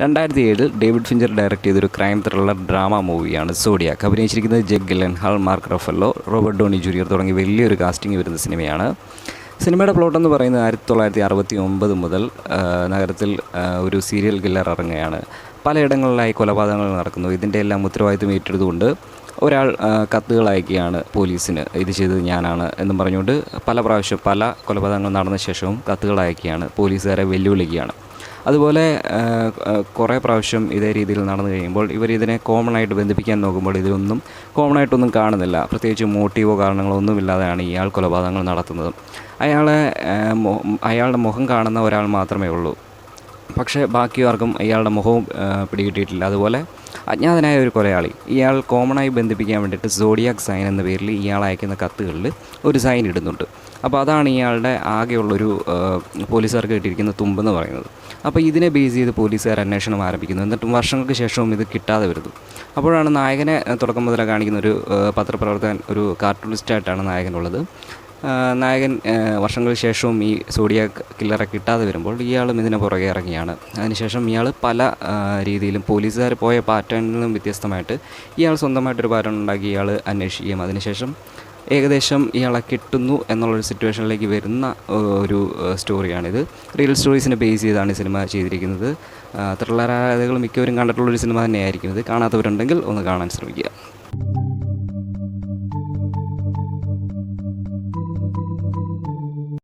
2007 David Fincher direct ചെയ്തൊരു crime thriller drama മൂവിയാണ് Zodiac. അഭിനയിച്ചിരിക്കുന്നത് Jake Gyllenhaal, Mark Ruffalo, Robert Downey Junior തുടങ്ങി വലിയൊരു കാസ്റ്റിംഗ് വരുന്ന സിനിമയാണ്. സിനിമയുടെ പ്ലോട്ട് എന്ന് പറയുന്നത് 1969 മുതൽ നഗരത്തിൽ ഒരു സീരിയൽ കില്ലർ ഇറങ്ങുകയാണ്. പലയിടങ്ങളിലായി കൊലപാതകങ്ങൾ നടക്കുന്നു. ഇതിൻ്റെ എല്ലാം ഉത്തരവാദിത്വം ഏറ്റെടുത്തുകൊണ്ട് ഒരാൾ കത്തുകൾ അയക്കുകയാണ് പോലീസിന്, ഇത് ചെയ്തത് ഞാനാണ് എന്നും പറഞ്ഞുകൊണ്ട് പല പ്രാവശ്യം പല കൊലപാതകങ്ങൾ നടന്ന ശേഷവും കത്തുകൾ അയക്കുകയാണ്, പോലീസുകാരെ വെല്ലുവിളിക്കുകയാണ്. അതുപോലെ കുറേ പ്രാവശ്യം ഇതേ രീതിയിൽ നടന്നു കഴിയുമ്പോൾ ഇവരിതിനെ കോമൺ ആയിട്ട് ബന്ധിപ്പിക്കാൻ നോക്കുമ്പോൾ ഇതിലൊന്നും കോമൺ ആയിട്ടൊന്നും കാണുന്നില്ല. പ്രത്യേകിച്ച് മോട്ടീവോ കാരണങ്ങളോ ഒന്നുമില്ലാതെയാണ് ഇയാൾ കൊലപാതകങ്ങൾ നടത്തുന്നത്. അയാളുടെ മുഖം കാണുന്ന ഒരാൾ മാത്രമേ ഉള്ളൂ, പക്ഷേ ബാക്കി ആർക്കും ഇയാളുടെ മുഖവും പിടികിട്ടിയിട്ടില്ല. അതുപോലെ അജ്ഞാതനായ ഒരു കൊലയാളി, ഇയാൾ കോമണായി ബന്ധിപ്പിക്കാൻ വേണ്ടിയിട്ട് സോഡിയാക് സൈൻ എന്ന പേരിൽ ഇയാൾ അയക്കുന്ന കത്തുകളിൽ ഒരു സൈൻ ഇടുന്നുണ്ട്. അപ്പോൾ അതാണ് ഇയാളുടെ ആകെയുള്ളൊരു പോലീസുകാർക്ക് കിട്ടിയിരിക്കുന്ന തുമ്പെന്ന് പറയുന്നത്. അപ്പോൾ ഇതിനെ ബേസ് ചെയ്ത് പോലീസുകാർ അന്വേഷണം ആരംഭിക്കുന്നു. എന്നിട്ടും വർഷങ്ങൾക്ക് ശേഷവും ഇത് കിട്ടാതെ വരുന്നു. അപ്പോഴാണ് നായകനെ തുടക്കം മുതലേ കാണിക്കുന്ന ഒരു പത്രപ്രവർത്തകൻ, ഒരു കാർട്ടൂണിസ്റ്റായിട്ടാണ് നായകനുള്ളത്. നായകൻ വർഷങ്ങൾക്ക് ശേഷവും ഈ സോഡിയാക് കില്ലറെ കിട്ടാതെ വരുമ്പോൾ ഇയാളും ഇതിന് പുറകെ ഇറങ്ങിയാണ്. അതിനുശേഷം ഇയാൾ പല രീതിയിലും പോലീസുകാർ പോയ പാറ്റേണിൽ നിന്നും വ്യത്യസ്തമായിട്ട് ഇയാൾ സ്വന്തമായിട്ടൊരു പാറ്റേൺ ഉണ്ടാക്കി ഇയാൾ അന്വേഷിക്കുകയും അതിനുശേഷം ഏകദേശം ഇയാളെ കിട്ടുന്നു എന്നുള്ളൊരു സിറ്റുവേഷനിലേക്ക് വരുന്ന ഒരു സ്റ്റോറിയാണിത്. റിയൽ സ്റ്റോറീസിനെ ബേസ് ചെയ്താണ് ഈ സിനിമ ചെയ്തിരിക്കുന്നത്. ത്രില്ലർ ആരാധകർ മിക്കവരും കണ്ടിട്ടുള്ളൊരു സിനിമ തന്നെയായിരിക്കും ഇത്. കാണാത്തവരുണ്ടെങ്കിൽ ഒന്ന് കാണാൻ ശ്രമിക്കുക.